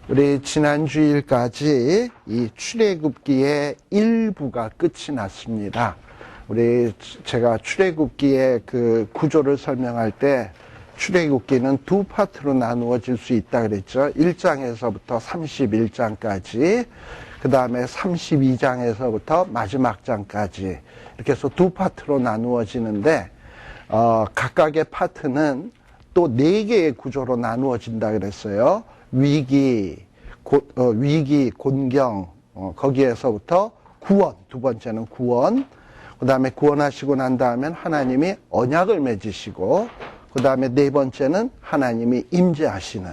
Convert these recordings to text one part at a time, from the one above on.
우리 지난 주일까지 이 출애굽기의 일부가 끝이 났습니다. 제가 출애굽기의 그 구조를 설명할 때 출애굽기는 두 파트로 나누어질 수 있다 그랬죠. 1장에서부터 31장까지, 그 다음에 32장에서부터 마지막 장까지 이렇게 해서 두 파트로 나누어지는데 각각의 파트는 또 4개의 구조로 나누어진다 그랬어요. 위기, 곤경, 거기에서부터 구원, 두 번째는 구원, 그 다음에 구원하시고 난 다음엔 하나님이 언약을 맺으시고, 그 다음에 4번째는 하나님이 임재하시는,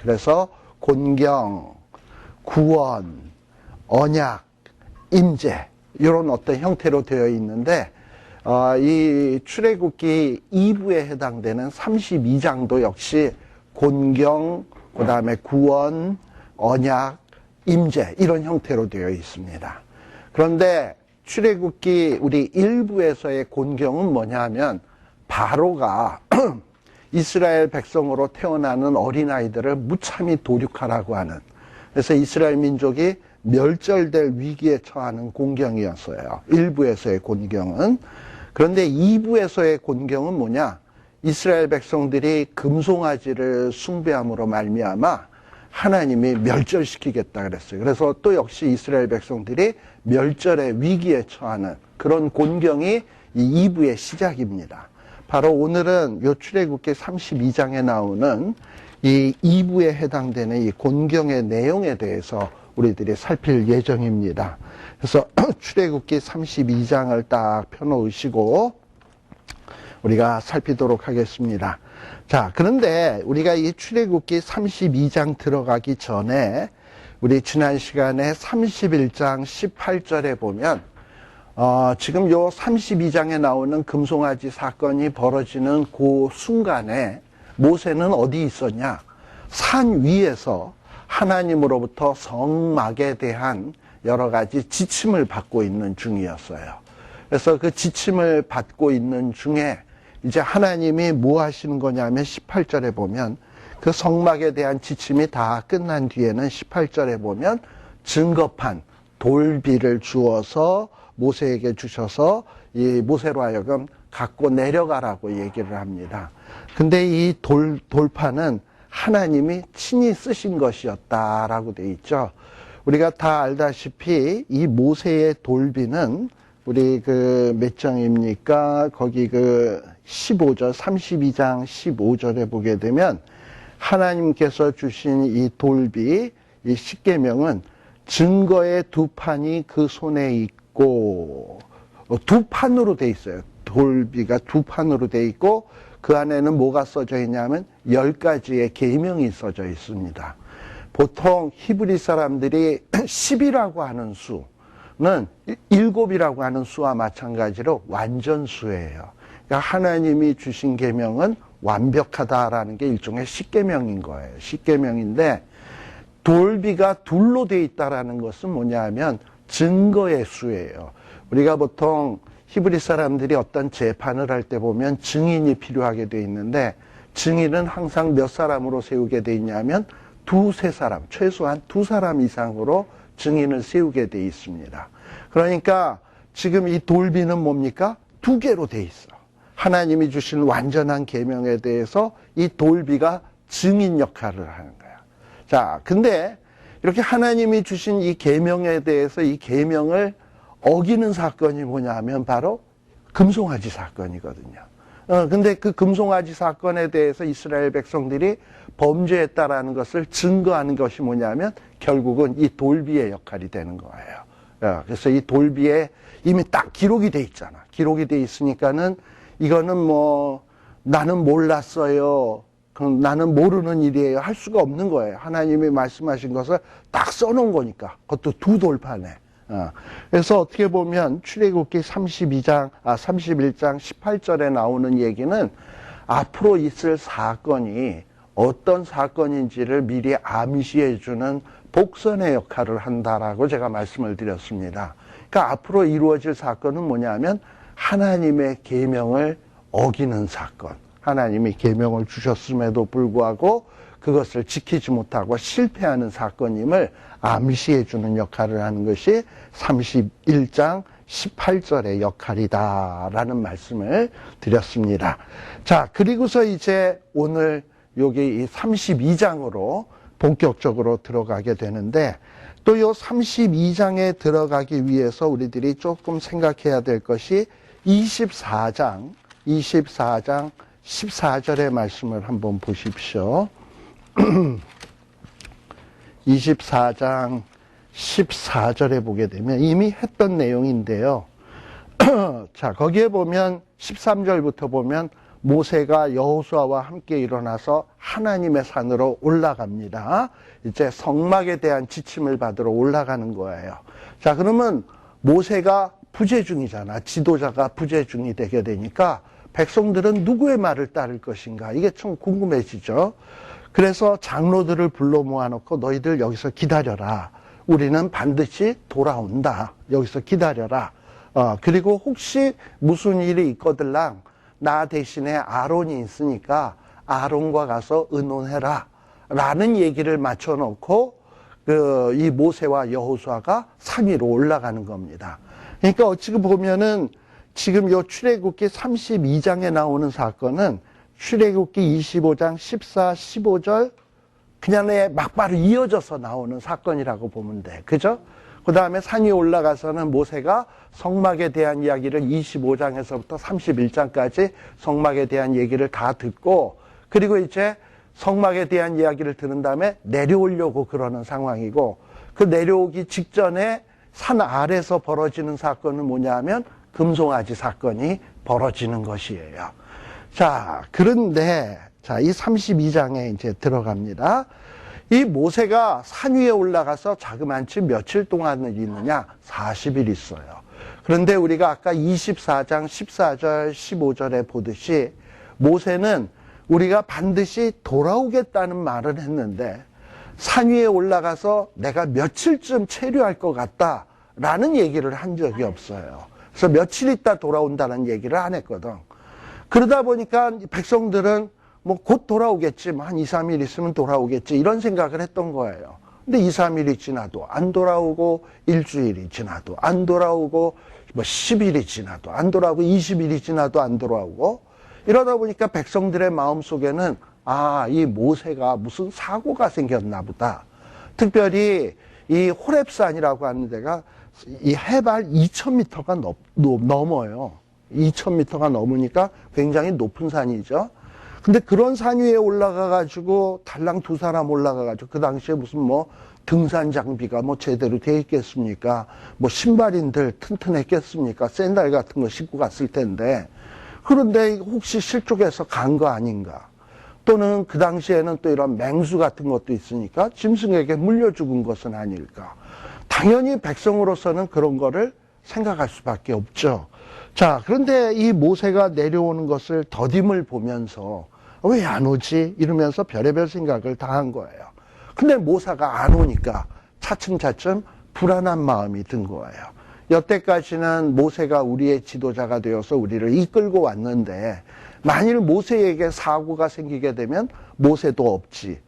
그래서 곤경, 구원, 언약, 임재, 이런 어떤 형태로 되어 있는데, 이 출애굽기 2부에 해당되는 32장도 역시 곤경, 그 다음에 구원, 언약, 임재 이런 형태로 되어 있습니다. 그런데 출애굽기 우리 1부에서의 곤경은 뭐냐 하면 바로가 이스라엘 백성으로 태어나는 어린아이들을 무참히 도륙하라고 하는, 그래서 이스라엘 민족이 멸절될 위기에 처하는 곤경이었어요. 1부에서의 곤경은. 그런데 2부에서의 곤경은 뭐냐? 이스라엘 백성들이 금송아지를 숭배함으로 말미암아 하나님이 멸절시키겠다 그랬어요. 그래서 또 역시 이스라엘 백성들이 멸절의 위기에 처하는 그런 곤경이 이 2부의 시작입니다. 바로 오늘은 요 출애굽기 32장에 나오는 이 2부에 해당되는 이 곤경의 내용에 대해서 우리들이 살필 예정입니다. 그래서 출애굽기 32장을 딱 펴놓으시고 우리가 살피도록 하겠습니다. 자, 그런데 우리가 이 출애굽기 32장 들어가기 전에 우리 지난 시간에 31장 18절에 보면 지금 요 32장에 나오는 금송아지 사건이 벌어지는 그 순간에 모세는 어디 있었냐? 산 위에서 하나님으로부터 성막에 대한 여러 가지 지침을 받고 있는 중이었어요. 그래서 그 지침을 받고 있는 중에 이제 하나님이 뭐 하시는 거냐면 18절에 보면 그 성막에 대한 지침이 다 끝난 뒤에는 18절에 보면 증거판 돌비를 주어서 모세에게 주셔서 이 모세로 하여금 갖고 내려가라고 얘기를 합니다. 근데 이 돌판은 하나님이 친히 쓰신 것이었다라고 돼 있죠. 우리가 다 알다시피 이 모세의 돌비는 우리 몇 장입니까? 거기 15절, 32장 15절에 보게 되면 하나님께서 주신 이 돌비, 이 십계명은 증거의 두 판이 그 손에 있고, 두 판으로 돼 있어요. 돌비가 두 판으로 돼 있고, 그 안에는 뭐가 써져 있냐면 10가지의 계명이 써져 있습니다. 보통 히브리 사람들이 10이라고 하는 수는 7이라고 하는 수와 마찬가지로 완전수예요. 그러니까 하나님이 주신 계명은 완벽하다라는 게 일종의 십계명인 거예요. 십계명인데 돌비가 둘로 돼 있다라는 것은 뭐냐 하면 증거의 수예요. 우리가 보통 히브리 사람들이 어떤 재판을 할 때 보면 증인이 필요하게 돼 있는데 증인은 항상 몇 사람으로 세우게 돼 있냐면 2-3사람, 최소한 2사람 이상으로 증인을 세우게 돼 있습니다. 그러니까 지금 이 돌비는 뭡니까? 2개로 돼 있어. 하나님이 주신 완전한 계명에 대해서 이 돌비가 증인 역할을 하는 거야. 자, 근데 이렇게 하나님이 주신 이 계명에 대해서 이 계명을 어기는 사건이 뭐냐 하면 바로 금송아지 사건이거든요. 근데 그 금송아지 사건에 대해서 이스라엘 백성들이 범죄했다라는 것을 증거하는 것이 뭐냐면 결국은 이 돌비의 역할이 되는 거예요. 그래서 이 돌비에 이미 딱 기록이 돼 있잖아. 기록이 돼 있으니까는 이거는 뭐 나는 몰랐어요. 그럼 나는 모르는 일이에요. 할 수가 없는 거예요. 하나님이 말씀하신 것을 딱 써놓은 거니까. 그것도 2돌판에. 그래서 어떻게 보면 출애굽기 31장 18절에 나오는 얘기는 앞으로 있을 사건이 어떤 사건인지를 미리 암시해주는 복선의 역할을 한다라고 제가 말씀을 드렸습니다. 그러니까 앞으로 이루어질 사건은 뭐냐면 하나님의 계명을 어기는 사건. 하나님이 계명을 주셨음에도 불구하고 그것을 지키지 못하고 실패하는 사건임을 암시해 주는 역할을 하는 것이 31장 18절의 역할이다라는 말씀을 드렸습니다. 자, 그리고서 이제 오늘 여기 이 32장으로 본격적으로 들어가게 되는데, 또 이 32장에 들어가기 위해서 우리들이 조금 생각해야 될 것이 24장 14절의 말씀을 한번 보십시오. 24장 14절에 보게 되면 이미 했던 내용인데요. 자, 거기에 보면 13절부터 보면 모세가 여호수아와 함께 일어나서 하나님의 산으로 올라갑니다. 이제 성막에 대한 지침을 받으러 올라가는 거예요. 자, 그러면 모세가 부재중이잖아. 지도자가 부재중이 되게 되니까 백성들은 누구의 말을 따를 것인가? 이게 좀 궁금해지죠. 그래서 장로들을 불러 모아놓고 너희들 여기서 기다려라. 우리는 반드시 돌아온다. 여기서 기다려라. 그리고 혹시 무슨 일이 있거들랑 나 대신에 아론이 있으니까 아론과 가서 의논해라. 라는 얘기를 맞춰놓고 이 모세와 여호수아가 산 위로 올라가는 겁니다. 그러니까 어찌 보면은 지금 요 출애굽기 32장에 나오는 사건은 출애굽기 25장 14, 15절 그냥 막바로 이어져서 나오는 사건이라고 보면 돼. 그죠? 그 다음에 산 위에 올라가서는 모세가 성막에 대한 이야기를 25장에서부터 31장까지 성막에 대한 얘기를 다 듣고, 그리고 이제 성막에 대한 이야기를 들은 다음에 내려오려고 그러는 상황이고, 그 내려오기 직전에 산 아래서 벌어지는 사건은 뭐냐 하면 금송아지 사건이 벌어지는 것이에요. 자, 그런데 자, 이 32장에 이제 들어갑니다. 이 모세가 산 위에 올라가서 자그만치 며칠 동안을 있느냐? 40일 있어요. 그런데 우리가 아까 24장 14절 15절에 보듯이 모세는 우리가 반드시 돌아오겠다는 말을 했는데 산 위에 올라가서 내가 며칠쯤 체류할 것 같다라는 얘기를 한 적이 없어요. 그래서 며칠 있다 돌아온다는 얘기를 안 했거든. 그러다 보니까 백성들은 뭐 곧 돌아오겠지, 한 2, 3일 있으면 돌아오겠지, 이런 생각을 했던 거예요. 근데 2, 3일이 지나도 안 돌아오고, 일주일이 지나도 안 돌아오고, 뭐 10일이 지나도 안 돌아오고, 20일이 지나도 안 돌아오고, 이러다 보니까 백성들의 마음속에는 이 모세가 무슨 사고가 생겼나 보다. 특별히 이 호렙산이라고 하는 데가 이 해발 2000m가 넘어요. 2000m가 넘으니까 굉장히 높은 산이죠. 근데 그런 산 위에 올라가가지고 달랑 두 사람 올라가가지고 그 당시에 무슨 뭐 등산 장비가 뭐 제대로 돼 있겠습니까? 뭐 신발인들 튼튼했겠습니까? 샌들 같은 거 신고 갔을 텐데. 그런데 혹시 실족해서 간 거 아닌가? 또는 그 당시에는 또 이런 맹수 같은 것도 있으니까 짐승에게 물려 죽은 것은 아닐까? 당연히 백성으로서는 그런 거를 생각할 수밖에 없죠. 자, 그런데 이 모세가 내려오는 것을 더딤을 보면서 왜 안 오지? 이러면서 별의별 생각을 다 한 거예요. 근데 모세가 안 오니까 차츰차츰 불안한 마음이 든 거예요. 여태까지는 모세가 우리의 지도자가 되어서 우리를 이끌고 왔는데 만일 모세에게 사고가 생기게 되면 모세도 없지,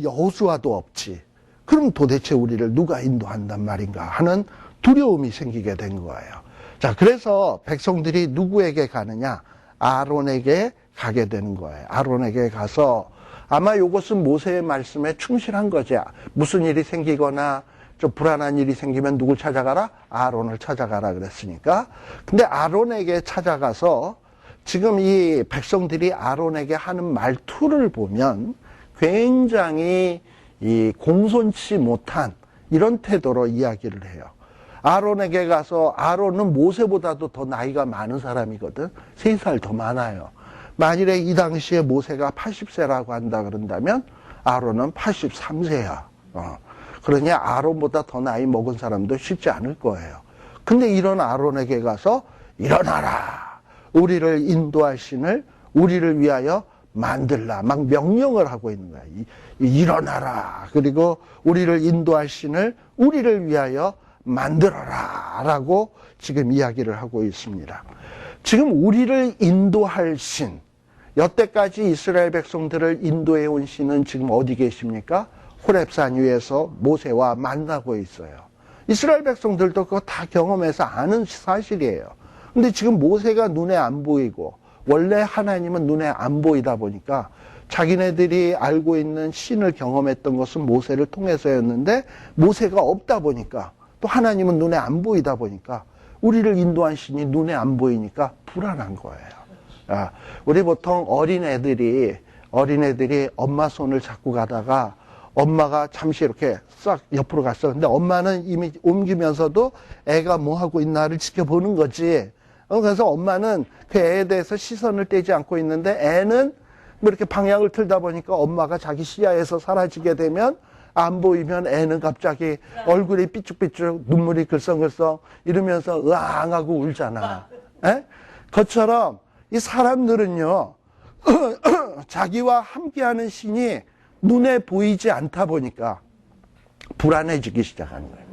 여호수아도 없지. 그럼 도대체 우리를 누가 인도한단 말인가 하는 두려움이 생기게 된 거예요. 자, 그래서 백성들이 누구에게 가느냐? 아론에게 가게 되는 거예요. 아론에게 가서 아마 이것은 모세의 말씀에 충실한 거지. 무슨 일이 생기거나 좀 불안한 일이 생기면 누굴 찾아가라? 아론을 찾아가라 그랬으니까. 근데 아론에게 찾아가서 지금 이 백성들이 아론에게 하는 말투를 보면 굉장히 이 공손치 못한 이런 태도로 이야기를 해요. 아론에게 가서, 아론은 모세보다도 더 나이가 많은 사람이거든. 3살 더 많아요. 만일에 이 당시에 모세가 80세라고 한다 그런다면 아론은 83세야. 그러니 아론보다 더 나이 먹은 사람도 쉽지 않을 거예요. 근데 이런 아론에게 가서 일어나라. 우리를 인도할 신을 우리를 위하여 만들라. 막 명령을 하고 있는 거야. 일어나라. 그리고 우리를 인도할 신을 우리를 위하여 만들어라. 라고 지금 이야기를 하고 있습니다. 지금 우리를 인도할 신, 여태까지 이스라엘 백성들을 인도해 온 신은 지금 어디 계십니까? 호렙산 위에서 모세와 만나고 있어요. 이스라엘 백성들도 그거 다 경험해서 아는 사실이에요. 근데 지금 모세가 눈에 안 보이고, 원래 하나님은 눈에 안 보이다 보니까 자기네들이 알고 있는 신을 경험했던 것은 모세를 통해서였는데, 모세가 없다 보니까, 또 하나님은 눈에 안 보이다 보니까, 우리를 인도한 신이 눈에 안 보이니까 불안한 거예요. 우리 보통 어린애들이 엄마 손을 잡고 가다가 엄마가 잠시 이렇게 싹 옆으로 갔어. 근데 엄마는 이미 옮기면서도 애가 뭐 하고 있나를 지켜보는 거지. 그래서 엄마는 그 애에 대해서 시선을 떼지 않고 있는데, 애는 뭐 이렇게 방향을 틀다 보니까 엄마가 자기 시야에서 사라지게 되면, 안 보이면 애는 갑자기 얼굴이 삐쭉삐쭉 눈물이 글썽글썽 이러면서 으앙하고 울잖아. 에? 그것처럼 이 사람들은요, 자기와 함께하는 신이 눈에 보이지 않다 보니까 불안해지기 시작하는 거예요.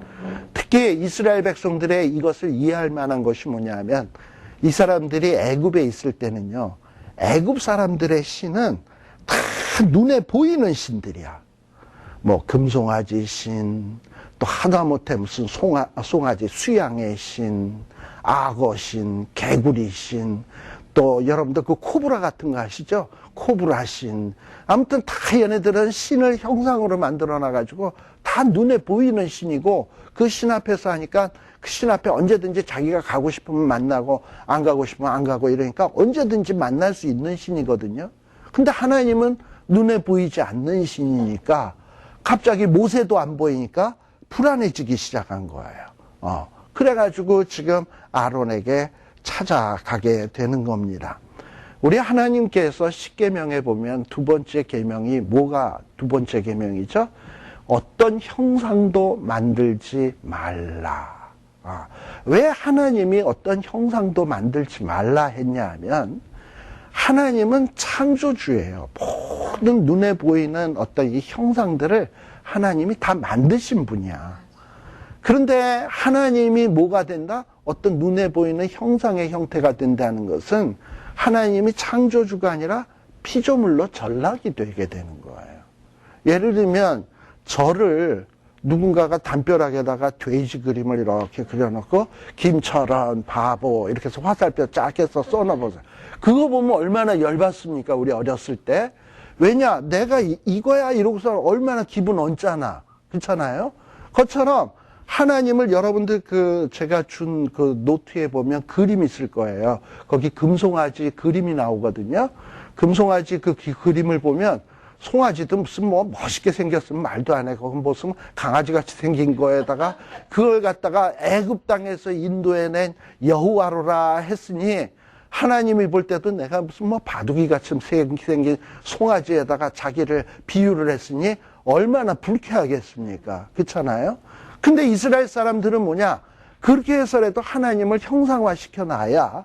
특히 이스라엘 백성들의 이것을 이해할 만한 것이 뭐냐면, 이 사람들이 애굽에 있을 때는요, 애굽 사람들의 신은 다 눈에 보이는 신들이야. 뭐 금송아지 신, 또 하다못해 무슨 송아지 수양의 신, 악어 신, 개구리 신, 또 여러분들 그 코브라 같은 거 아시죠? 코브라 신. 아무튼 다 얘네들은 신을 형상으로 만들어 놔가지고 다 눈에 보이는 신이고, 그 신 앞에서 하니까 그 신 앞에 언제든지 자기가 가고 싶으면 만나고 안 가고 싶으면 안 가고, 이러니까 언제든지 만날 수 있는 신이거든요. 근데 하나님은 눈에 보이지 않는 신이니까 갑자기 모세도 안 보이니까 불안해지기 시작한 거예요. 그래가지고 지금 아론에게 찾아가게 되는 겁니다. 우리 하나님께서 십계명에 보면 두 번째 계명이 뭐가 두 번째 계명이죠? 어떤 형상도 만들지 말라. 왜 하나님이 어떤 형상도 만들지 말라 했냐 하면, 하나님은 창조주예요. 모든 눈에 보이는 어떤 이 형상들을 하나님이 다 만드신 분이야. 그런데 하나님이 뭐가 된다? 어떤 눈에 보이는 형상의 형태가 된다는 것은 하나님이 창조주가 아니라 피조물로 전락이 되게 되는 거예요. 예를 들면 절을 누군가가 담벼락에다가 돼지 그림을 이렇게 그려놓고 김철원 바보 이렇게 해서 화살표 쫙 해서 써놔보세요. 그거 보면 얼마나 열받습니까? 우리 어렸을 때. 왜냐? 내가 이거야 이러고서 얼마나 기분 언짢아. 그렇잖아요? 그것처럼 하나님을 여러분들 제가 준 그 노트에 보면 그림 있을 거예요. 거기 금송아지 그림이 나오거든요. 금송아지 그 그림을 보면 송아지도 무슨 뭐 멋있게 생겼으면 말도 안 해. 거기 무슨 강아지같이 생긴 거에다가 그걸 갖다가 애굽 땅에서 인도해낸 여호와로라 했으니, 하나님이 볼 때도 내가 무슨 뭐 바둑이같이 생긴 송아지에다가 자기를 비유를 했으니 얼마나 불쾌하겠습니까? 그렇잖아요? 근데 이스라엘 사람들은 뭐냐? 그렇게 해서라도 하나님을 형상화시켜 놔야,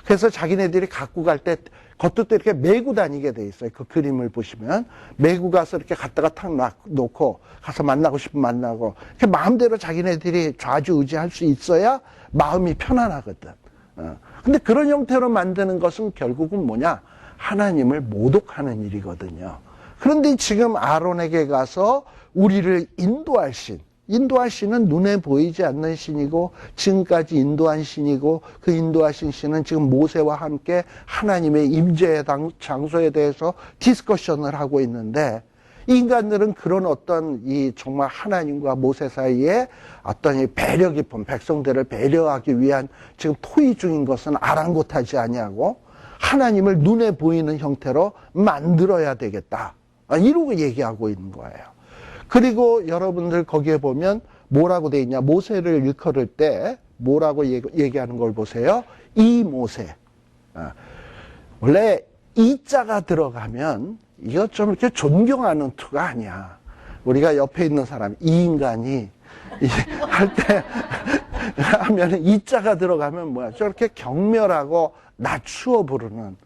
그래서 자기네들이 갖고 갈 때 그것도 또 이렇게 메고 다니게 돼 있어요. 그 그림을 보시면 메고 가서 이렇게 갖다가 탁 놓고 가서 만나고 싶으면 만나고, 이렇게 마음대로 자기네들이 좌지우지할 수 있어야 마음이 편안하거든. 근데 그런 형태로 만드는 것은 결국은 뭐냐? 하나님을 모독하는 일이거든요. 그런데 지금 아론에게 가서 우리를 인도할 신은 눈에 보이지 않는 신이고, 지금까지 인도한 신이고, 그 인도하신 신은 지금 모세와 함께 하나님의 임재의 장소에 대해서 디스커션을 하고 있는데, 인간들은 그런 어떤 이 정말 하나님과 모세 사이에 어떤 이 배려 깊은 백성들을 배려하기 위한 지금 토의 중인 것은 아랑곳하지 아니하고, 하나님을 눈에 보이는 형태로 만들어야 되겠다, 이러고 얘기하고 있는 거예요. 그리고 여러분들 거기에 보면 뭐라고 돼 있냐? 모세를 일컬을 때 뭐라고 얘기하는 걸 보세요. 이 모세. 원래 이자가 들어가면 이거 좀 이렇게 존경하는 투가 아니야. 우리가 옆에 있는 사람, 이 인간이 할 때 하면 이자가 들어가면 뭐야? 저렇게 경멸하고 낮추어 부르는.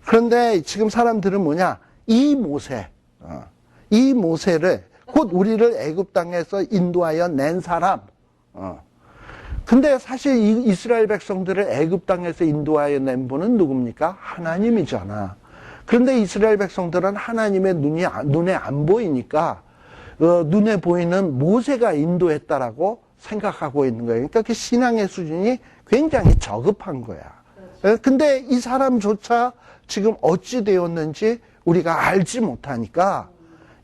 그런데 지금 사람들은 뭐냐? 이 모세. 이 모세를 곧 우리를 애굽 땅에서 인도하여 낸 사람. 근데 사실 이스라엘 백성들을 애굽 땅에서 인도하여 낸 분은 누굽니까? 하나님이잖아. 그런데 이스라엘 백성들은 하나님의 눈에 안 보이니까 눈에 보이는 모세가 인도했다라고 생각하고 있는 거예요. 그러니까 그 신앙의 수준이 굉장히 저급한 거야. 근데 이 사람조차 지금 어찌 되었는지 우리가 알지 못하니까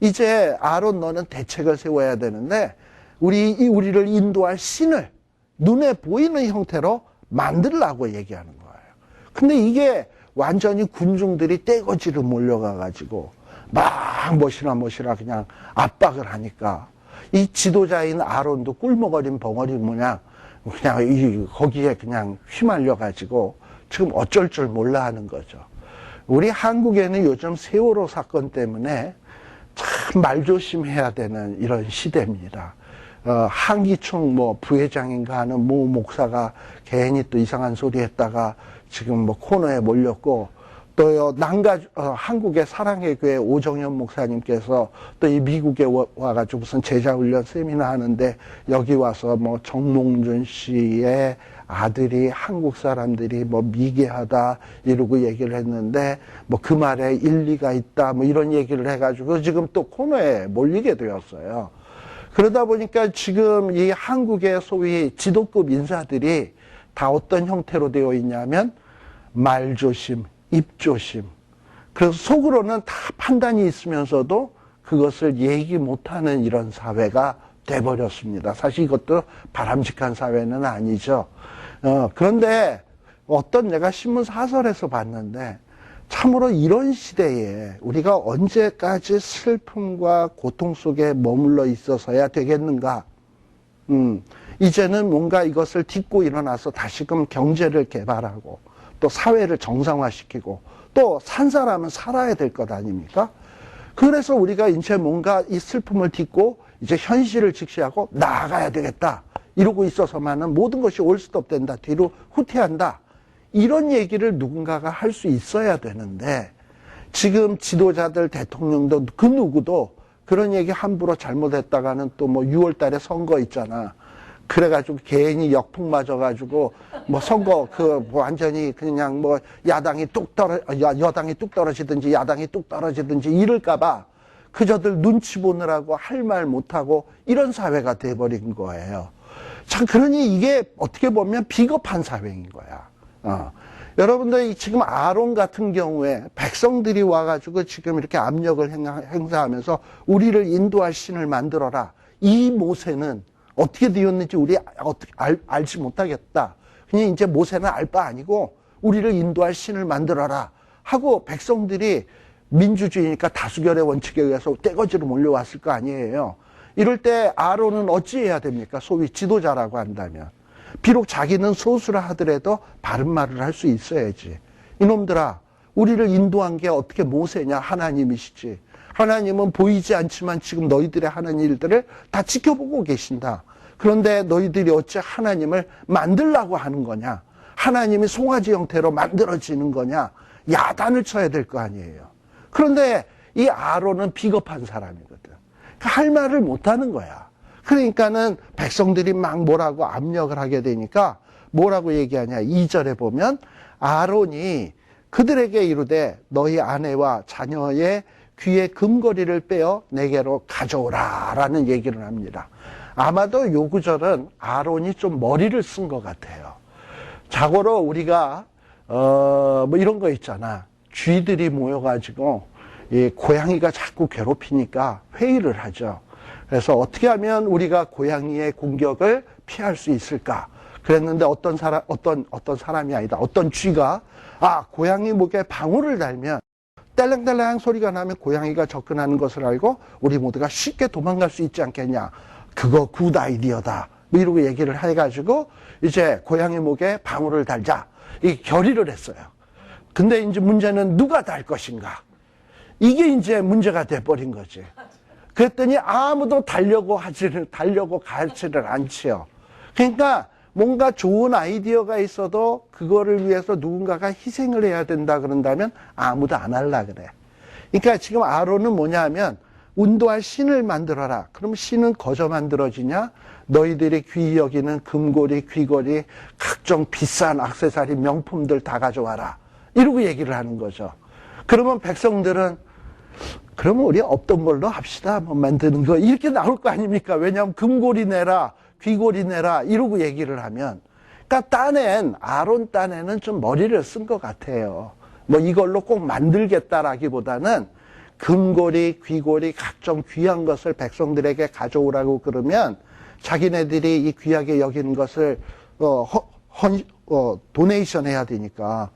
이제 아론 너는 대책을 세워야 되는데 우리를 인도할 신을 눈에 보이는 형태로 만들라고 얘기하는 거예요. 근데 이게 완전히 군중들이 떼거지로 몰려가가지고 막 멋이라 그냥 압박을 하니까 이 지도자인 아론도 꿀먹어린 벙어리 모양 그냥 거기에 그냥 휘말려가지고 지금 어쩔 줄 몰라 하는 거죠. 우리 한국에는 요즘 세월호 사건 때문에 참 말조심해야 되는 이런 시대입니다. 한기총 부회장인가 하는 모 목사가 괜히 또 이상한 소리 했다가 지금 코너에 몰렸고, 또 한국의 사랑의 교회 오정현 목사님께서 또 이 미국에 와가지고 무슨 제자훈련 세미나 하는데 여기 와서 정몽준 씨의 아들이 한국 사람들이 미개하다 이러고 얘기를 했는데 그 말에 일리가 있다 이런 얘기를 해가지고 지금 또 코너에 몰리게 되었어요. 그러다 보니까 지금 이 한국의 소위 지도급 인사들이 다 어떤 형태로 되어 있냐면 말조심, 입조심. 그래서 속으로는 다 판단이 있으면서도 그것을 얘기 못하는 이런 사회가 돼버렸습니다. 사실 이것도 바람직한 사회는 아니죠. 그런데 내가 신문 사설에서 봤는데 참으로 이런 시대에 우리가 언제까지 슬픔과 고통 속에 머물러 있어서야 되겠는가? 이제는 뭔가 이것을 딛고 일어나서 다시금 경제를 개발하고 또 사회를 정상화시키고 또 산 사람은 살아야 될 것 아닙니까? 그래서 우리가 이제 뭔가 이 슬픔을 딛고 이제 현실을 직시하고 나아가야 되겠다. 이러고 있어서만은 모든 것이 올스톱 된다. 뒤로 후퇴한다. 이런 얘기를 누군가가 할 수 있어야 되는데 지금 지도자들 대통령도 그 누구도 그런 얘기 함부로 잘못했다가는 또 6월 달에 선거 있잖아. 그래가지고 괜히 역풍 맞아가지고 선거 완전히 그냥 여당이 뚝 떨어지든지 야당이 뚝 떨어지든지 이럴까봐 그저들 눈치 보느라고 할 말 못하고 이런 사회가 돼버린 거예요. 참 그러니 이게 어떻게 보면 비겁한 사회인 거야. 여러분들 지금 아론 같은 경우에 백성들이 와가지고 지금 이렇게 압력을 행사하면서 우리를 인도할 신을 만들어라. 이 모세는 어떻게 되었는지 우리 알지 못하겠다. 그냥 이제 모세는 알 바 아니고 우리를 인도할 신을 만들어라 하고 백성들이 민주주의니까 다수결의 원칙에 의해서 떼거지로 몰려왔을 거 아니에요. 이럴 때 아론은 어찌해야 됩니까? 소위 지도자라고 한다면. 비록 자기는 소수라 하더라도 바른 말을 할 수 있어야지. 이놈들아, 우리를 인도한 게 어떻게 모세냐? 하나님이시지. 하나님은 보이지 않지만 지금 너희들의 하는 일들을 다 지켜보고 계신다. 그런데 너희들이 어째 하나님을 만들라고 하는 거냐? 하나님이 송아지 형태로 만들어지는 거냐? 야단을 쳐야 될 거 아니에요. 그런데 이 아론은 비겁한 사람이거든. 할 말을 못하는 거야. 그러니까는 백성들이 막 뭐라고 압력을 하게 되니까 뭐라고 얘기하냐. 2절에 보면 아론이 그들에게 이르되 너희 아내와 자녀의 귀의 금거리를 빼어 내게로 가져오라 라는 얘기를 합니다. 아마도 요 구절은 아론이 좀 머리를 쓴 것 같아요. 자고로 우리가 이런 거 있잖아. 쥐들이 모여가지고 이 고양이가 자꾸 괴롭히니까 회의를 하죠. 그래서 어떻게 하면 우리가 고양이의 공격을 피할 수 있을까? 그랬는데 어떤 사람이 아니다. 어떤 쥐가 고양이 목에 방울을 달면 딸랑딸랑 소리가 나면 고양이가 접근하는 것을 알고 우리 모두가 쉽게 도망갈 수 있지 않겠냐. 그거 굿 아이디어다. 이러고 얘기를 해가지고 이제 고양이 목에 방울을 달자. 이 결의를 했어요. 근데 이제 문제는 누가 달 것인가. 이게 이제 문제가 돼버린 거지. 그랬더니 아무도 달려고 가지를 않지요. 그러니까 뭔가 좋은 아이디어가 있어도 그거를 위해서 누군가가 희생을 해야 된다 그런다면 아무도 안 할라 그래. 그러니까 지금 아론은 뭐냐면 운도할 신을 만들어라. 그럼 신은 거저 만들어지냐? 너희들이 귀히 여기는 금고리, 귀걸이, 각종 비싼 액세서리, 명품들 다 가져와라. 이러고 얘기를 하는 거죠. 그러면 백성들은 그러면 우리 없던 걸로 합시다. 뭐 만드는 거 이렇게 나올 거 아닙니까? 왜냐하면 금고리 내라, 귀고리 내라 이러고 얘기를 하면, 그러니까 아론 딴에는 좀 머리를 쓴 것 같아요. 뭐 이걸로 꼭 만들겠다라기보다는 금고리, 귀고리 각종 귀한 것을 백성들에게 가져오라고 그러면 자기네들이 이 귀하게 여기는 것을 도네이션 해야 되니까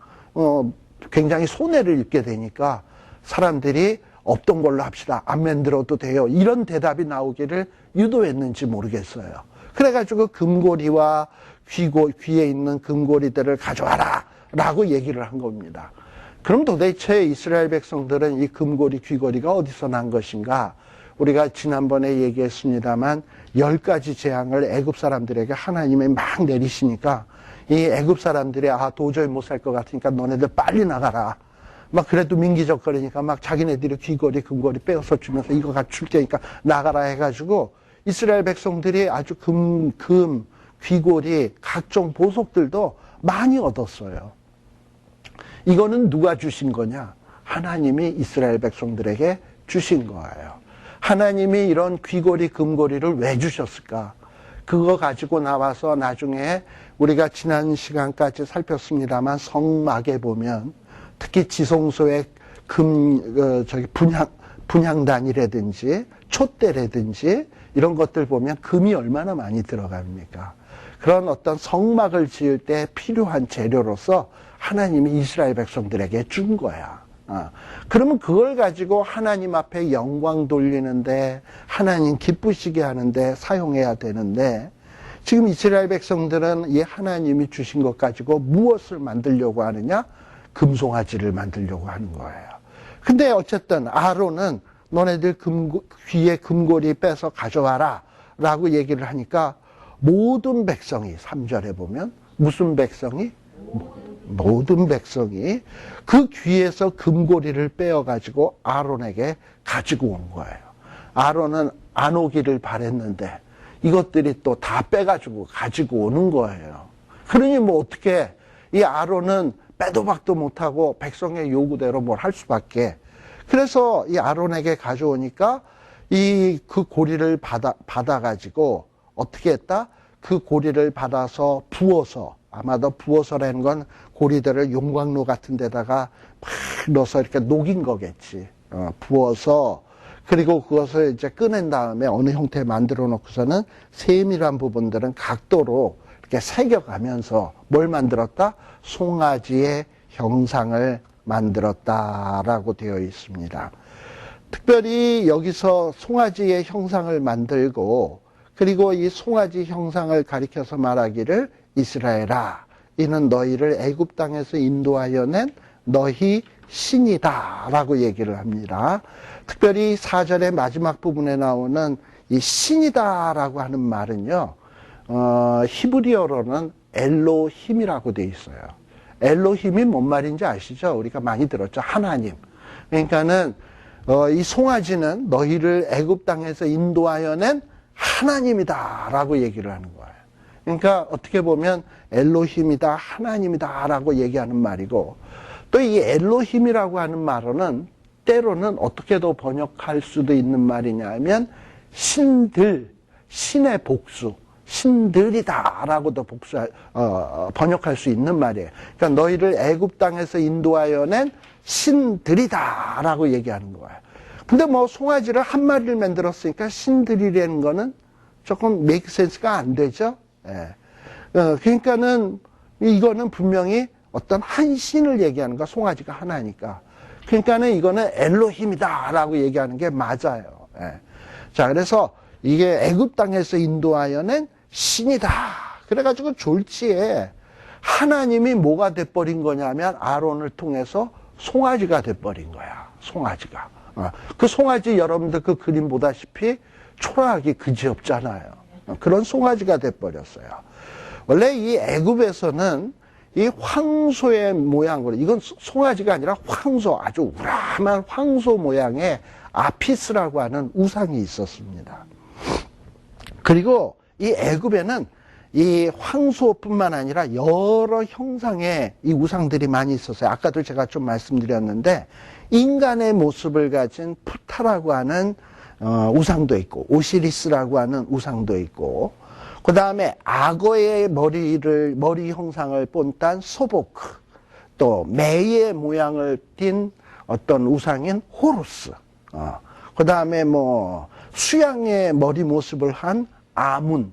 굉장히 손해를 입게 되니까 사람들이 없던 걸로 합시다. 안 만들어도 돼요. 이런 대답이 나오기를 유도했는지 모르겠어요. 그래가지고 금고리와 귀에 있는 금고리들을 가져와라 라고 얘기를 한 겁니다. 그럼 도대체 이스라엘 백성들은 이 금고리, 귀고리가 어디서 난 것인가? 우리가 지난번에 얘기했습니다만 10가지 재앙을 애굽 사람들에게 하나님이 막 내리시니까 이 애굽 사람들이 도저히 못 살 것 같으니까 너네들 빨리 나가라. 막 그래도 민기적거리니까 막 자기네들이 귀고리, 금고리 빼어서 주면서 이거 갖출 테니까 나가라 해가지고 이스라엘 백성들이 아주 귀고리, 각종 보석들도 많이 얻었어요. 이거는 누가 주신 거냐? 하나님이 이스라엘 백성들에게 주신 거예요. 하나님이 이런 귀고리, 금고리를 왜 주셨을까? 그거 가지고 나와서 나중에 우리가 지난 시간까지 살폈습니다만 성막에 보면 특히 지성소의 분향단이라든지 촛대라든지 이런 것들 보면 금이 얼마나 많이 들어갑니까? 그런 어떤 성막을 지을 때 필요한 재료로서 하나님이 이스라엘 백성들에게 준 거야. 그러면 그걸 가지고 하나님 앞에 영광 돌리는데 하나님 기쁘시게 하는데 사용해야 되는데 지금 이스라엘 백성들은 이 하나님이 주신 것 가지고 무엇을 만들려고 하느냐? 금송아지를 만들려고 하는 거예요. 근데 어쨌든 아론은 너네들 귀에 금고리 빼서 가져와라 라고 얘기를 하니까 모든 백성이 3절에 보면 무슨 백성이? 모든 백성이 그 귀에서 금고리를 빼어가지고 아론에게 가지고 온 거예요. 아론은 안 오기를 바랬는데 이것들이 또 다 빼가지고 가지고 오는 거예요. 그러니 뭐 어떻게 이 아론은 빼도 박도 못하고 백성의 요구대로 뭘 할 수밖에. 그래서 이 아론에게 가져오니까 그 고리를 받아가지고 어떻게 했다? 그 고리를 받아서 부어서, 아마도 부어서라는 건 고리들을 용광로 같은 데다가 막 넣어서 이렇게 녹인 거겠지. 부어서, 그리고 그것을 이제 꺼낸 다음에 어느 형태에 만들어 놓고서는 세밀한 부분들은 각도로 이렇게 새겨가면서 뭘 만들었다? 송아지의 형상을 만들었다라고 되어 있습니다. 특별히 여기서 송아지의 형상을 만들고 그리고 이 송아지 형상을 가리켜서 말하기를 이스라엘아 이는 너희를 애굽 땅에서 인도하여 낸 너희 신이다 라고 얘기를 합니다. 특별히 4절의 마지막 부분에 나오는 이 신이다 라고 하는 말은요, 히브리어로는 엘로힘이라고 돼 있어요. 엘로힘이 뭔 말인지 아시죠? 우리가 많이 들었죠. 하나님. 그러니까는 이 송아지는 너희를 애굽 땅에서 인도하여 낸 하나님이다 라고 얘기를 하는 거예요. 그러니까 어떻게 보면 엘로힘이다, 하나님이다 라고 얘기하는 말이고 또 이 엘로힘이라고 하는 말은 때로는 어떻게도 번역할 수도 있는 말이냐 하면 신들, 신의 복수, 신들이다 라고도 번역할 수 있는 말이에요. 그러니까 너희를 애굽 땅에서 인도하여 낸 신들이다 라고 얘기하는 거예요. 근데 뭐 송아지를 한 마리를 만들었으니까 신들이라는 거는 조금 make sense가 안 되죠. 예. 그러니까는 이거는 분명히 어떤 한 신을 얘기하는 거야. 송아지가 하나니까. 그러니까는 이거는 엘로힘이다 라고 얘기하는 게 맞아요. 예. 자, 그래서 이게 애굽 땅에서 인도하여 낸 신이다. 그래가지고 졸지에 하나님이 뭐가 돼버린 거냐면 아론을 통해서 송아지가 돼버린 거야. 송아지가. 그 송아지 여러분들 그 그림 보다시피 초라하기 그지없잖아요. 그런 송아지가 돼버렸어요. 원래 이 애굽에서는 이 황소의 모양으로, 이건 송아지가 아니라 황소, 아주 우람한 황소 모양의 아피스라고 하는 우상이 있었습니다. 그리고 이 애굽에는 이 황소뿐만 아니라 여러 형상의 이 우상들이 많이 있었어요. 아까도 제가 좀 말씀드렸는데 인간의 모습을 가진 푸타라고 하는 우상도 있고 오시리스라고 하는 우상도 있고 그 다음에 악어의 머리 형상을 본딴 소보크, 또 매의 모양을 띤 어떤 우상인 호루스, 그 다음에 뭐 수양의 머리 모습을 한 아문,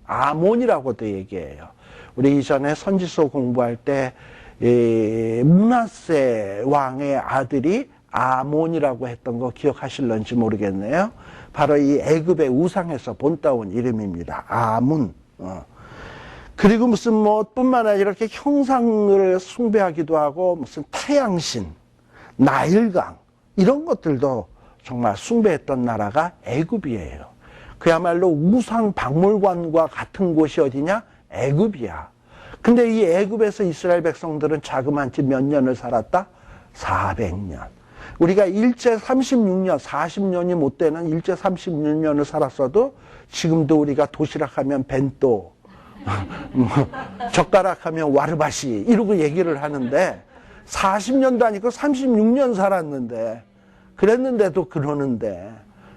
아몬이라고도 얘기해요. 우리 이전에 선지서 공부할 때 므낫세 왕의 아들이 아몬이라고 했던 거 기억하실런지 모르겠네요. 바로 이 애굽의 우상에서 본따온 이름입니다. 아문. 그리고 무슨 뭐 뿐만 아니라 이렇게 형상을 숭배하기도 하고 무슨 태양신, 나일강 이런 것들도 정말 숭배했던 나라가 애굽이에요. 그야말로 우상 박물관과 같은 곳이 어디냐? 애굽이야. 근데 이 애굽에서 이스라엘 백성들은 자그마치 몇 년을 살았다? 400년. 우리가 일제 36년, 40년이 못 되는 일제 36년을 살았어도 지금도 우리가 도시락하면 벤또, 젓가락하면 와르바시 이러고 얘기를 하는데 40년도 아니고 36년 살았는데 그랬는데도 그러는데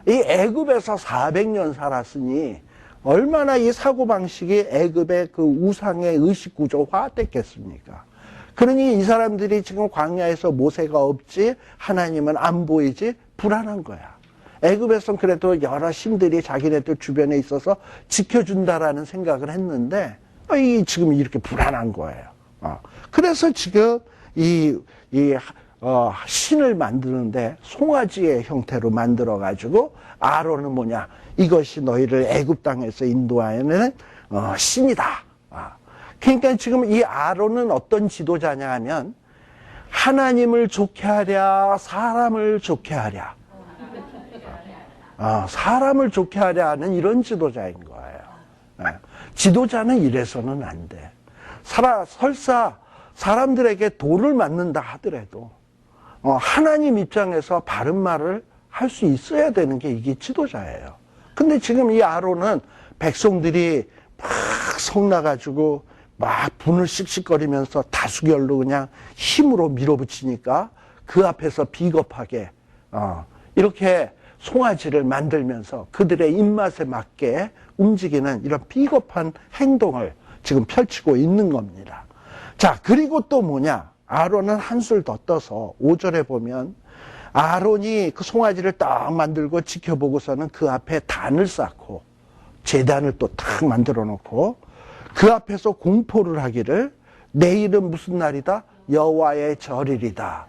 이 애굽에서 400년 살았으니 얼마나 이 사고방식이 애굽의 그 우상의 의식구조화 됐겠습니까? 그러니 이 사람들이 지금 광야에서 모세가 없지 하나님은 안 보이지 불안한 거야. 애굽에서는 그래도 여러 신들이 자기네들 주변에 있어서 지켜준다라는 생각을 했는데 지금 이렇게 불안한 거예요. 그래서 지금 신을 만드는데 송아지의 형태로 만들어 가지고 아론은 뭐냐, 이것이 너희를 애굽 땅에서 인도하는 신이다. 그러니까 지금 이 아론은 어떤 지도자냐 하면 하나님을 좋게 하랴 사람을 좋게 하랴, 사람을 좋게 하랴 하는 이런 지도자인 거예요. 지도자는 이래서는 안 돼. 설사 사람들에게 돌을 맞는다 하더라도 하나님 입장에서 바른 말을 할 수 있어야 되는 게 이게 지도자예요. 근데 지금 이 아론은 백성들이 막 성나가지고 막 분을 씩씩거리면서 다수결로 그냥 힘으로 밀어붙이니까 그 앞에서 비겁하게 이렇게 송아지를 만들면서 그들의 입맛에 맞게 움직이는 이런 비겁한 행동을 지금 펼치고 있는 겁니다. 자, 그리고 또 뭐냐, 아론은 한술 더 떠서 5절에 보면 아론이 그 송아지를 딱 만들고 지켜보고서는 그 앞에 단을 쌓고 제단을 또 딱 만들어 놓고 그 앞에서 공포를 하기를 내일은 무슨 날이다? 여호와의 절일이다.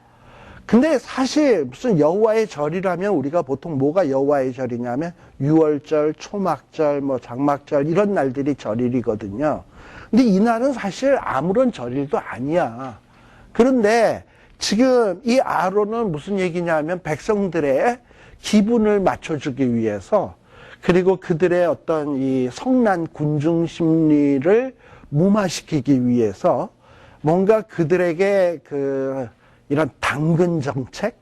근데 사실 무슨 여호와의 절이라면 우리가 보통 뭐가 여호와의 절이냐면 유월절, 초막절, 뭐 장막절 이런 날들이 절일이거든요. 근데 이 날은 사실 아무런 절일도 아니야. 그런데 지금 이 아론은 무슨 얘기냐면 백성들의 기분을 맞춰주기 위해서 그리고 그들의 어떤 이 성난 군중 심리를 무마시키기 위해서 뭔가 그들에게 이런 당근 정책,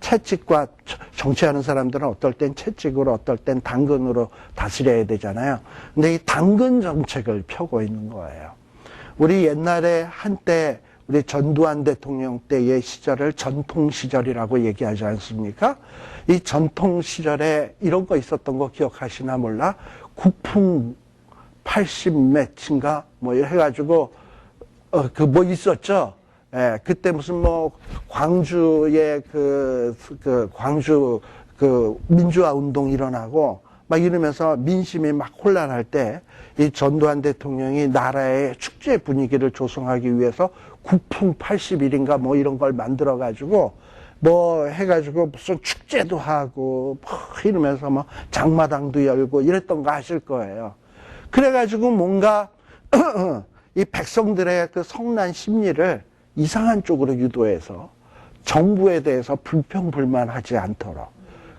채찍과 정치하는 사람들은 어떨 땐 채찍으로 어떨 땐 당근으로 다스려야 되잖아요. 근데 이 당근 정책을 펴고 있는 거예요. 우리 옛날에 한때 우리 전두환 대통령 때의 시절을 전통 시절이라고 얘기하지 않습니까? 이 전통 시절에 이런 거 있었던 거 기억하시나 몰라? 국풍 80매치인가 뭐 해가지고 뭐 있었죠? 예, 그때 무슨 뭐 광주의 광주 민주화 운동 일어나고 막 이러면서 민심이 막 혼란할 때 이 전두환 대통령이 나라의 축제 분위기를 조성하기 위해서 국풍 80일인가 뭐 이런 걸 만들어 가지고 뭐 해가지고 무슨 축제도 하고 뭐 이러면서 뭐 장마당도 열고 이랬던 거 아실 거예요. 그래가지고 뭔가 이 백성들의 그 성난 심리를 이상한 쪽으로 유도해서 정부에 대해서 불평불만하지 않도록,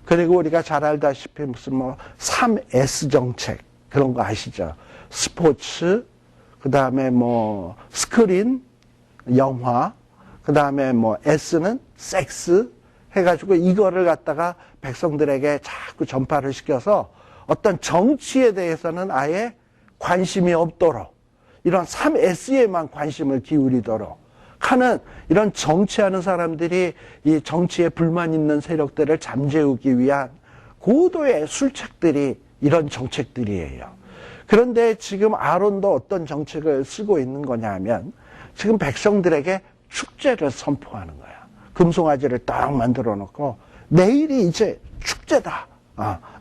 그리고 우리가 잘 알다시피 무슨 뭐 3S 정책 그런 거 아시죠? 스포츠, 그 다음에 뭐 스크린, 영화, 그 다음에 뭐 S는 섹스 해가지고 이거를 갖다가 백성들에게 자꾸 전파를 시켜서 어떤 정치에 대해서는 아예 관심이 없도록 이런 3S에만 관심을 기울이도록 하는 이런 정치하는 사람들이 이 정치에 불만 있는 세력들을 잠재우기 위한 고도의 술책들이 이런 정책들이에요. 그런데 지금 아론도 어떤 정책을 쓰고 있는 거냐면 지금 백성들에게 축제를 선포하는 거야. 금송아지를 딱 만들어 놓고 내일이 이제 축제다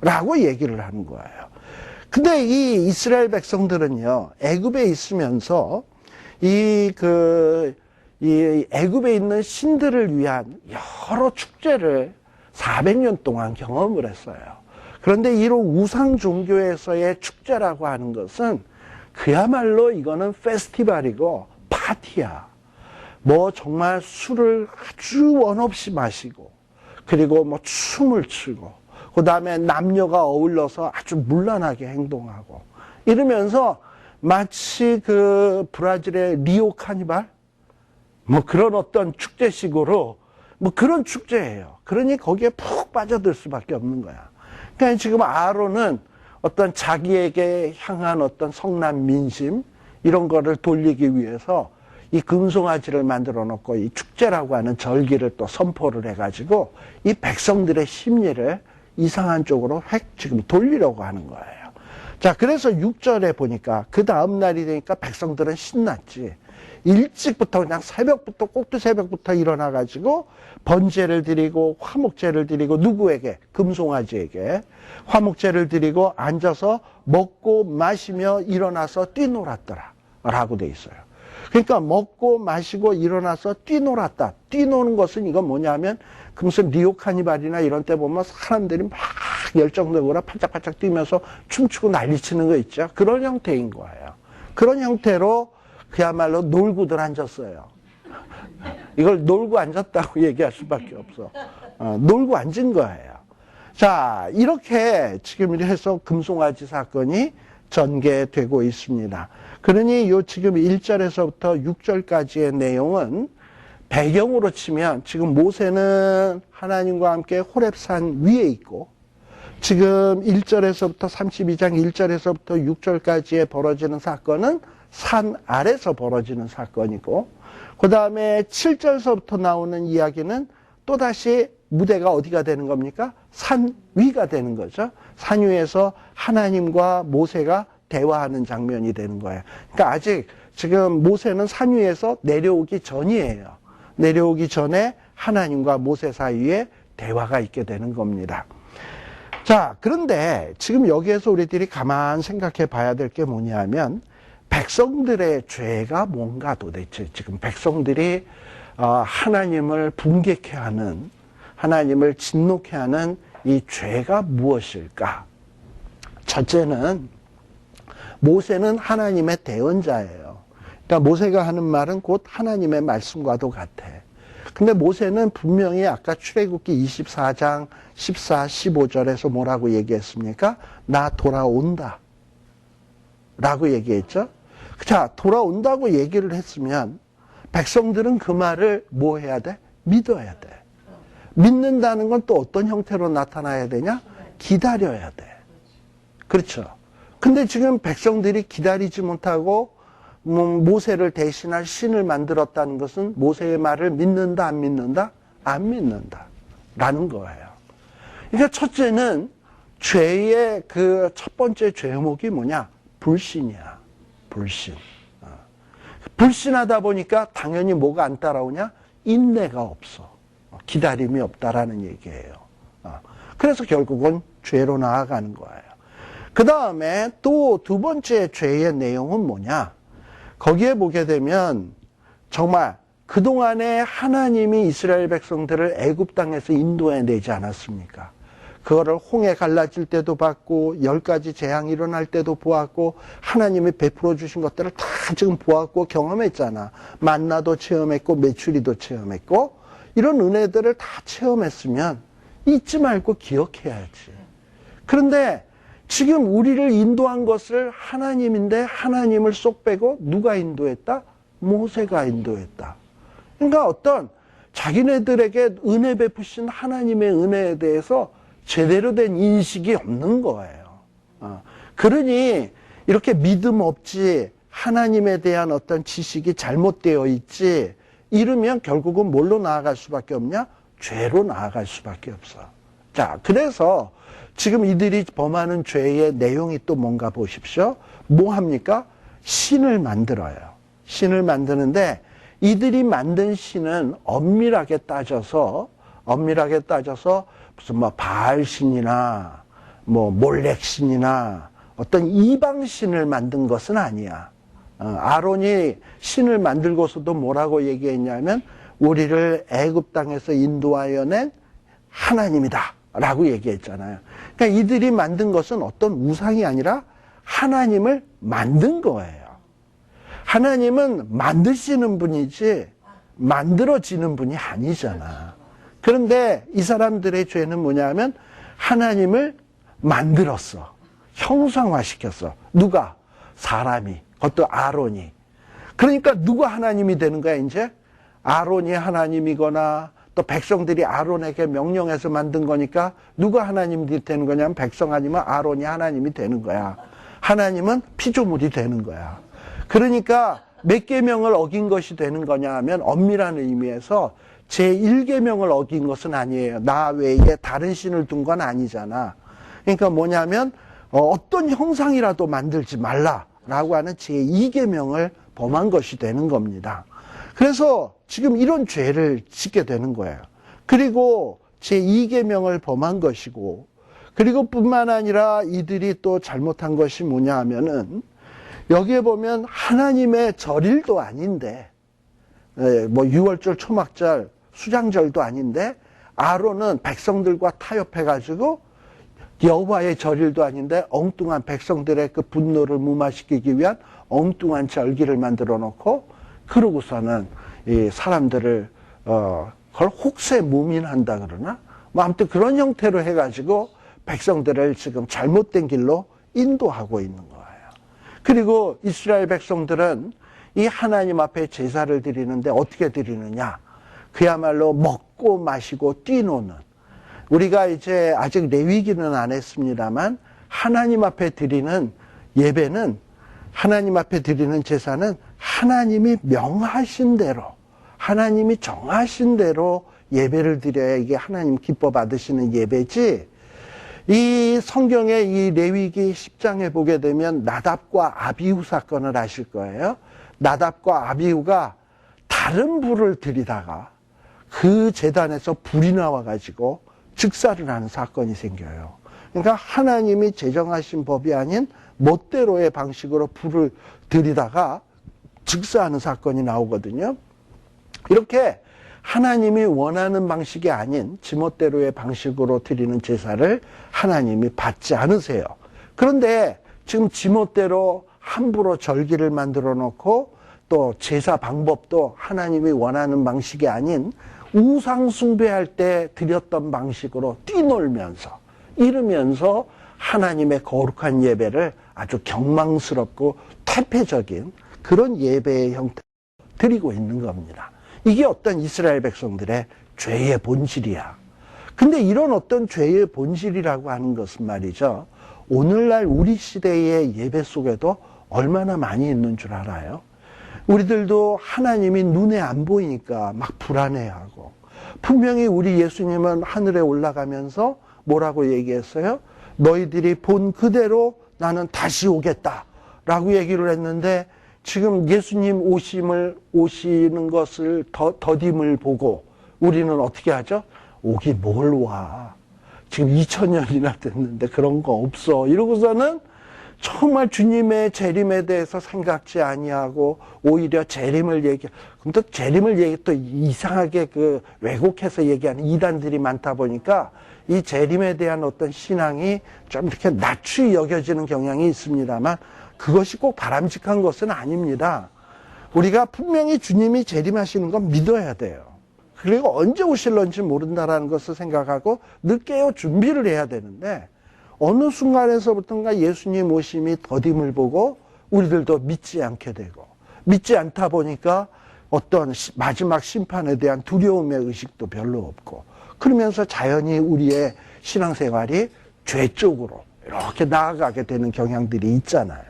라고 얘기를 하는 거예요. 근데 이 이스라엘 백성들은요, 애굽에 있으면서 이 애굽에 있는 신들을 위한 여러 축제를 400년 동안 경험을 했어요. 그런데 이런 우상 종교에서의 축제라고 하는 것은 그야말로 이거는 페스티벌이고 파티야. 뭐 정말 술을 아주 원 없이 마시고, 그리고 뭐 춤을 추고, 그 다음에 남녀가 어울러서 아주 문란하게 행동하고, 이러면서 마치 그 브라질의 리오 카니발? 뭐 그런 어떤 축제식으로, 뭐 그런 축제예요. 그러니 거기에 푹 빠져들 수밖에 없는 거야. 그러니까 지금 아론은 어떤 자기에게 향한 어떤 성난 민심, 이런 거를 돌리기 위해서 이 금송아지를 만들어 놓고 이 축제라고 하는 절기를 또 선포를 해가지고 이 백성들의 심리를 이상한 쪽으로 지금 돌리려고 하는 거예요. 자, 그래서 6절에 보니까 그 다음 날이 되니까 백성들은 신났지. 일찍부터 그냥 새벽부터 꼭두 새벽부터 일어나가지고 번제를 드리고 화목제를 드리고 누구에게? 금송아지에게 화목제를 드리고 앉아서 먹고 마시며 일어나서 뛰놀았더라 라고 돼 있어요. 그러니까 먹고 마시고 일어나서 뛰놀았다. 뛰노는 것은 이건 뭐냐면 그 무슨 리오 카니발이나 이런 때 보면 사람들이 막 열정적으로 팔짝팔짝 뛰면서 춤추고 난리치는 거 있죠. 그런 형태인 거예요. 그런 형태로 그야말로 놀고들 앉았어요. 이걸 놀고 앉았다고 얘기할 수밖에 없어. 놀고 앉은 거예요. 자, 이렇게 지금 해서 금송아지 사건이 전개되고 있습니다. 그러니 요 지금 1절에서부터 6절까지의 내용은 배경으로 치면 지금 모세는 하나님과 함께 호렙산 위에 있고 지금 1절에서부터 32장 1절에서부터 6절까지에 벌어지는 사건은 산 아래서 벌어지는 사건이고 그 다음에 7절서부터 나오는 이야기는 또다시 무대가 어디가 되는 겁니까? 산 위가 되는 거죠. 산 위에서 하나님과 모세가 대화하는 장면이 되는 거예요. 그러니까 아직 지금 모세는 산 위에서 내려오기 전이에요. 내려오기 전에 하나님과 모세 사이에 대화가 있게 되는 겁니다. 자, 그런데 지금 여기에서 우리들이 가만 생각해 봐야 될 게 뭐냐면 백성들의 죄가 뭔가 도대체 지금 백성들이 하나님을 분개케 하는 하나님을 진노케 하는 이 죄가 무엇일까? 첫째는 모세는 하나님의 대언자예요. 그러니까 모세가 하는 말은 곧 하나님의 말씀과도 같아. 근데 모세는 분명히 아까 출애굽기 24장 14, 15절에서 뭐라고 얘기했습니까? 나 돌아온다 라고 얘기했죠. 자, 돌아온다고 얘기를 했으면 백성들은 그 말을 뭐 해야 돼? 믿어야 돼. 믿는다는 건 또 어떤 형태로 나타나야 되냐? 기다려야 돼. 그렇죠. 근데 지금 백성들이 기다리지 못하고 모세를 대신할 신을 만들었다는 것은 모세의 말을 믿는다, 안 믿는다? 안 믿는다. 라는 거예요. 그러니까 첫째는 죄의 그 첫 번째 죄목이 뭐냐? 불신이야. 불신. 불신하다 보니까 당연히 뭐가 안 따라오냐? 인내가 없어. 기다림이 없다라는 얘기예요. 그래서 결국은 죄로 나아가는 거예요. 그 다음에 또 두 번째 죄의 내용은 뭐냐? 거기에 보게 되면 정말 그동안에 하나님이 이스라엘 백성들을 애굽 땅에서 인도해내지 않았습니까? 그거를 홍해 갈라질 때도 봤고 10가지 재앙이 일어날 때도 보았고 하나님이 베풀어 주신 것들을 다 지금 보았고 경험했잖아. 만나도 체험했고 메추리도 체험했고 이런 은혜들을 다 체험했으면 잊지 말고 기억해야지. 그런데 지금 우리를 인도한 것을 하나님인데 하나님을 쏙 빼고 누가 인도했다? 모세가 인도했다. 그러니까 어떤 자기네들에게 은혜 베푸신 하나님의 은혜에 대해서 제대로 된 인식이 없는 거예요. 그러니 이렇게 믿음 없지, 하나님에 대한 어떤 지식이 잘못되어 있지, 이러면 결국은 뭘로 나아갈 수밖에 없냐? 죄로 나아갈 수밖에 없어. 자, 그래서 지금 이들이 범하는 죄의 내용이 또 뭔가 보십시오. 뭐 합니까? 신을 만들어요. 신을 만드는데 이들이 만든 신은 엄밀하게 따져서 무슨 뭐 바알신이나 뭐 몰렉신이나 어떤 이방신을 만든 것은 아니야. 아론이 신을 만들고서도 뭐라고 얘기했냐면 우리를 애굽 땅에서 인도하여 낸 하나님이다 라고 얘기했잖아요. 그러니까 이들이 만든 것은 어떤 우상이 아니라 하나님을 만든 거예요. 하나님은 만드시는 분이지 만들어지는 분이 아니잖아. 그런데 이 사람들의 죄는 뭐냐면 하나님을 만들었어. 형상화시켰어. 누가? 사람이. 그것도 아론이. 그러니까 누가 하나님이 되는 거야 이제? 아론이 하나님이거나 또 백성들이 아론에게 명령해서 만든 거니까 누가 하나님이 되는 거냐면 백성 아니면 아론이 하나님이 되는 거야. 하나님은 피조물이 되는 거야. 그러니까 몇 계명을 어긴 것이 되는 거냐 하면 엄밀한 의미에서 제1계명을 어긴 것은 아니에요. 나 외에 다른 신을 둔 건 아니잖아. 그러니까 뭐냐면 어떤 형상이라도 만들지 말라라고 하는 제2계명을 범한 것이 되는 겁니다. 그래서 지금 이런 죄를 짓게 되는 거예요. 그리고 제2계명을 범한 것이고, 그리고 뿐만 아니라 이들이 또 잘못한 것이 뭐냐 하면은 여기에 보면 하나님의 절일도 아닌데, 뭐 6월절, 초막절, 수장절도 아닌데 아론은 백성들과 타협해가지고 여호와의 절일도 아닌데 엉뚱한 백성들의 그 분노를 무마시키기 위한 엉뚱한 절기를 만들어 놓고 그러고서는 이 사람들을 그걸 혹세무민한다 그러나 뭐 아무튼 그런 형태로 해가지고 백성들을 지금 잘못된 길로 인도하고 있는 거예요. 그리고 이스라엘 백성들은 이 하나님 앞에 제사를 드리는데 어떻게 드리느냐? 그야말로 먹고 마시고 뛰노는, 우리가 이제 아직 레위기는 안 했습니다만 하나님 앞에 드리는 예배는, 하나님 앞에 드리는 제사는 하나님이 명하신 대로, 하나님이 정하신 대로 예배를 드려야 이게 하나님 기뻐 받으시는 예배지. 이 성경의 이 레위기 10장에 보게 되면 나답과 아비후 사건을 아실 거예요. 나답과 아비후가 다른 불을 들이다가 그 제단에서 불이 나와가지고 즉사를 하는 사건이 생겨요. 그러니까 하나님이 제정하신 법이 아닌 멋대로의 방식으로 불을 들이다가 즉사하는 사건이 나오거든요. 이렇게 하나님이 원하는 방식이 아닌 지멋대로의 방식으로 드리는 제사를 하나님이 받지 않으세요. 그런데 지금 지멋대로 함부로 절기를 만들어 놓고 또 제사 방법도 하나님이 원하는 방식이 아닌 우상 숭배할 때 드렸던 방식으로 뛰놀면서 이러면서 하나님의 거룩한 예배를 아주 경망스럽고 퇴폐적인 그런 예배의 형태로 드리고 있는 겁니다. 이게 어떤 이스라엘 백성들의 죄의 본질이야. 근데 이런 어떤 죄의 본질이라고 하는 것은 말이죠, 오늘날 우리 시대의 예배 속에도 얼마나 많이 있는 줄 알아요? 우리들도 하나님이 눈에 안 보이니까 막 불안해하고, 분명히 우리 예수님은 하늘에 올라가면서 뭐라고 얘기했어요? 너희들이 본 그대로 나는 다시 오겠다 라고 얘기를 했는데, 지금 예수님 오시는 것을 더딤을 보고 우리는 어떻게 하죠? 오기 뭘 와. 지금 2000년이나 됐는데 그런 거 없어. 이러고서는 정말 주님의 재림에 대해서 생각지 아니하고 오히려 재림을 그럼 또 재림을 또 이상하게 그 왜곡해서 얘기하는 이단들이 많다 보니까 이 재림에 대한 어떤 신앙이 좀 이렇게 낮추이 여겨지는 경향이 있습니다만 그것이 꼭 바람직한 것은 아닙니다. 우리가 분명히 주님이 재림하시는 건 믿어야 돼요. 그리고 언제 오실런지 모른다라는 것을 생각하고 늦게요 준비를 해야 되는데, 어느 순간에서부터인가 예수님 오심이 더딤을 보고 우리들도 믿지 않게 되고, 믿지 않다 보니까 어떤 마지막 심판에 대한 두려움의 의식도 별로 없고, 그러면서 자연히 우리의 신앙생활이 죄 쪽으로 이렇게 나아가게 되는 경향들이 있잖아요.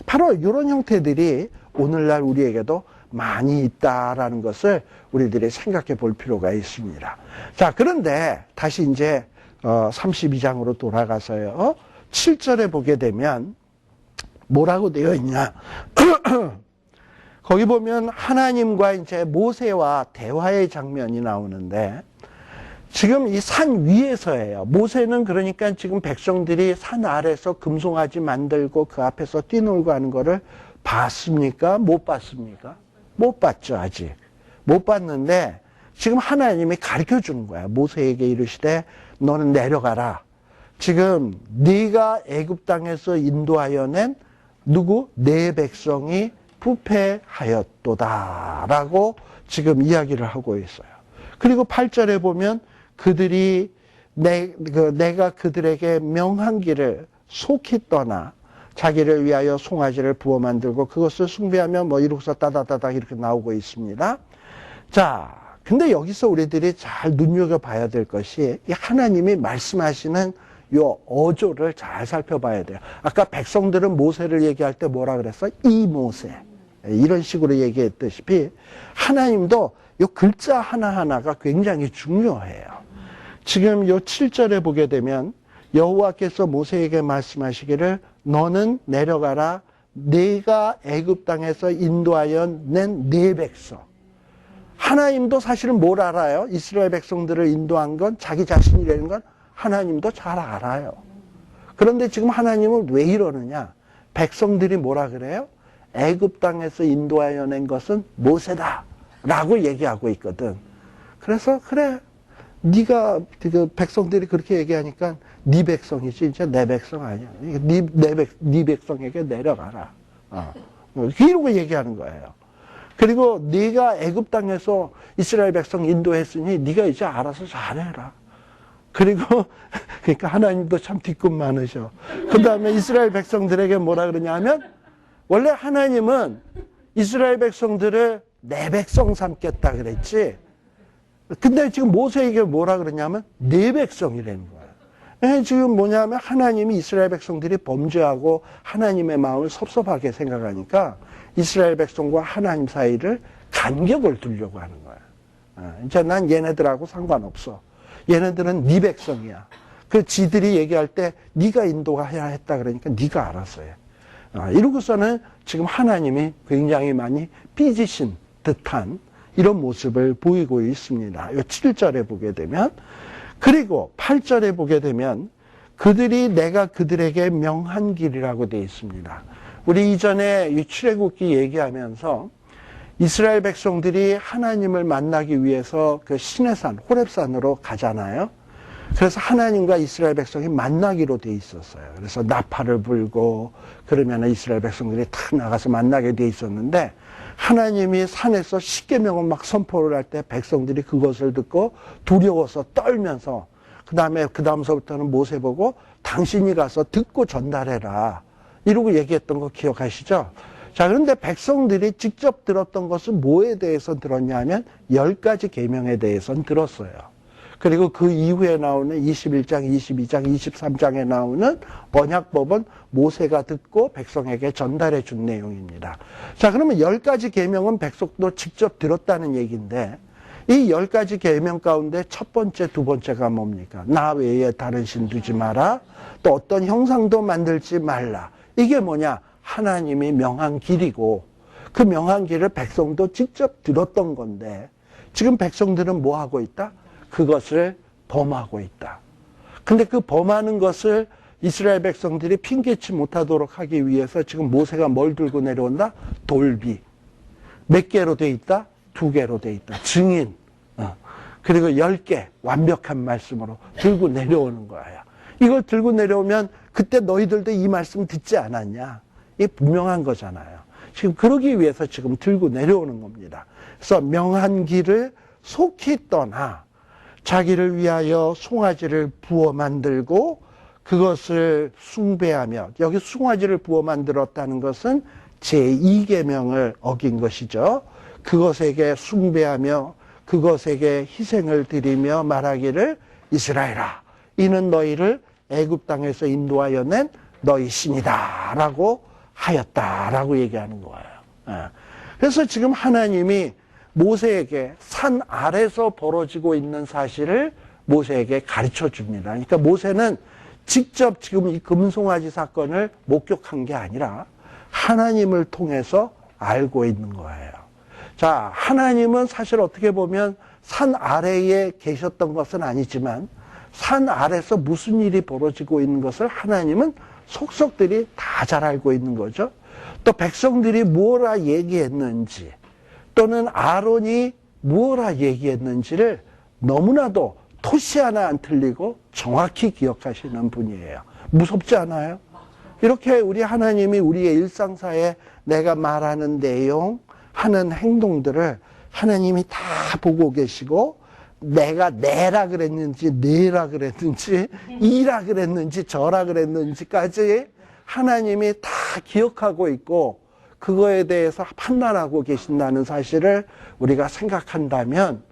바로 이런 형태들이 오늘날 우리에게도 많이 있다라는 것을 우리들이 생각해 볼 필요가 있습니다. 자, 그런데 다시 이제 32장으로 돌아가서요. 7절에 보게 되면 뭐라고 되어 있냐? 거기 보면 하나님과 이제 모세와 대화의 장면이 나오는데 지금 이 산 위에서예요. 모세는 그러니까 지금 백성들이 산 아래서 금송아지 만들고 그 앞에서 뛰놀고 하는 거를 봤습니까? 못 봤습니까? 못 봤죠, 아직. 못 봤는데 지금 하나님이 가르쳐 주는 거야. 모세에게 이르시되 너는 내려가라. 지금 네가 애굽 땅에서 인도하여 낸 누구? 내 백성이 부패하였도다라고 지금 이야기를 하고 있어요. 그리고 8절에 보면 그들이 내가 그들에게 명한 길을 속히 떠나 자기를 위하여 송아지를 부어 만들고 그것을 숭배하며 뭐 이러고서 따다다다 이렇게 나오고 있습니다. 자, 근데 여기서 우리들이 잘 눈여겨봐야 될 것이 이 하나님이 말씀하시는 요 어조를 잘 살펴봐야 돼요. 아까 백성들은 모세를 얘기할 때 뭐라 그랬어? 이 모세. 이런 식으로 얘기했다시피 하나님도 요 글자 하나하나가 굉장히 중요해요. 지금 요 7절에 보게 되면 여호와께서 모세에게 말씀하시기를 너는 내려가라 내가 애굽 땅에서 인도하여 낸 네 백성. 하나님도 사실은 뭘 알아요? 이스라엘 백성들을 인도한 건 자기 자신이라는 건 하나님도 잘 알아요. 그런데 지금 하나님은 왜 이러느냐? 백성들이 뭐라 그래요? 애굽 땅에서 인도하여 낸 것은 모세다 라고 얘기하고 있거든. 그래서 그래 네가 그 백성들이 그렇게 얘기하니까 네 백성이지 이제 내 백성 아니야. 네 백성에게 내려가라. 이러고 얘기하는 거예요. 그리고 네가 애굽 땅에서 이스라엘 백성 인도했으니 네가 이제 알아서 잘해라. 그리고 그러니까 하나님도 참 뒷꿈 많으셔. 그 다음에 이스라엘 백성들에게 뭐라 그러냐면 원래 하나님은 이스라엘 백성들을 내 백성 삼겠다 그랬지. 근데 지금 모세에게 뭐라 그러냐면 내 백성이라는 거야. 지금 뭐냐면 하나님이 이스라엘 백성들이 범죄하고 하나님의 마음을 섭섭하게 생각하니까 이스라엘 백성과 하나님 사이를 간격을 두려고 하는 거야. 이제 난 얘네들하고 상관없어. 얘네들은 네 백성이야. 그 지들이 얘기할 때 네가 인도해야 했다 그러니까 네가 알아서 해. 이러고서는 지금 하나님이 굉장히 많이 삐지신 듯한 이런 모습을 보이고 있습니다. 7절에 보게 되면 그리고 8절에 보게 되면 그들이 내가 그들에게 명한 길이라고 되어 있습니다. 우리 이전에 이 출애굽기 얘기하면서 이스라엘 백성들이 하나님을 만나기 위해서 그 시내산, 호렙산으로 가잖아요. 그래서 하나님과 이스라엘 백성이 만나기로 돼 있었어요. 그래서 나팔을 불고 그러면 이스라엘 백성들이 탁 나가서 만나게 돼 있었는데 하나님이 산에서 십계명을 막 선포를 할 때 백성들이 그것을 듣고 두려워서 떨면서 그 다음서부터는 모세 보고 당신이 가서 듣고 전달해라. 이러고 얘기했던 거 기억하시죠? 자, 그런데 백성들이 직접 들었던 것은 뭐에 대해서 들었냐면 10가지 계명에 대해서는 들었어요. 그리고 그 이후에 나오는 21장, 22장, 23장에 나오는 언약법은 모세가 듣고 백성에게 전달해 준 내용입니다. 자, 그러면 10가지 계명은 백성도 직접 들었다는 얘기인데 이 10가지 계명 가운데 첫 번째, 두 번째가 뭡니까? 나 외에 다른 신 두지 마라. 또 어떤 형상도 만들지 말라. 이게 뭐냐? 하나님이 명한 길이고 그 명한 길을 백성도 직접 들었던 건데 지금 백성들은 뭐 하고 있다? 그것을 범하고 있다. 근데 그 범하는 것을 이스라엘 백성들이 핑계치 못하도록 하기 위해서 지금 모세가 뭘 들고 내려온다? 돌비. 몇 개로 돼 있다? 2개로 돼 있다. 증인. 그리고 10개 완벽한 말씀으로 들고 내려오는 거야. 이걸 들고 내려오면 그때 너희들도 이 말씀 듣지 않았냐? 이게 분명한 거잖아요. 지금 그러기 위해서 지금 들고 내려오는 겁니다. 그래서 명한 길을 속히 떠나 자기를 위하여 송아지를 부어 만들고 그것을 숭배하며, 여기 송아지를 부어 만들었다는 것은 제2계명을 어긴 것이죠. 그것에게 숭배하며 그것에게 희생을 드리며 말하기를 이스라엘아 이는 너희를 애굽 땅에서 인도하여 낸 너희 신이다 라고 하였다라고 얘기하는 거예요. 그래서 지금 하나님이 모세에게 산 아래서 벌어지고 있는 사실을 모세에게 가르쳐 줍니다. 그러니까 모세는 직접 지금 이 금송아지 사건을 목격한 게 아니라 하나님을 통해서 알고 있는 거예요. 자, 하나님은 사실 어떻게 보면 산 아래에 계셨던 것은 아니지만 산 아래서 무슨 일이 벌어지고 있는 것을 하나님은 속속들이 다 잘 알고 있는 거죠. 또 백성들이 뭐라 얘기했는지 또는 아론이 뭐라 얘기했는지를 너무나도 토시 하나 안 틀리고 정확히 기억하시는 분이에요. 무섭지 않아요? 이렇게 우리 하나님이 우리의 일상사에 내가 말하는 내용, 하는 행동들을 하나님이 다 보고 계시고 내가 내라 그랬는지 네라 그랬는지 이라 그랬는지 저라 그랬는지까지 하나님이 다 기억하고 있고 그거에 대해서 판단하고 계신다는 사실을 우리가 생각한다면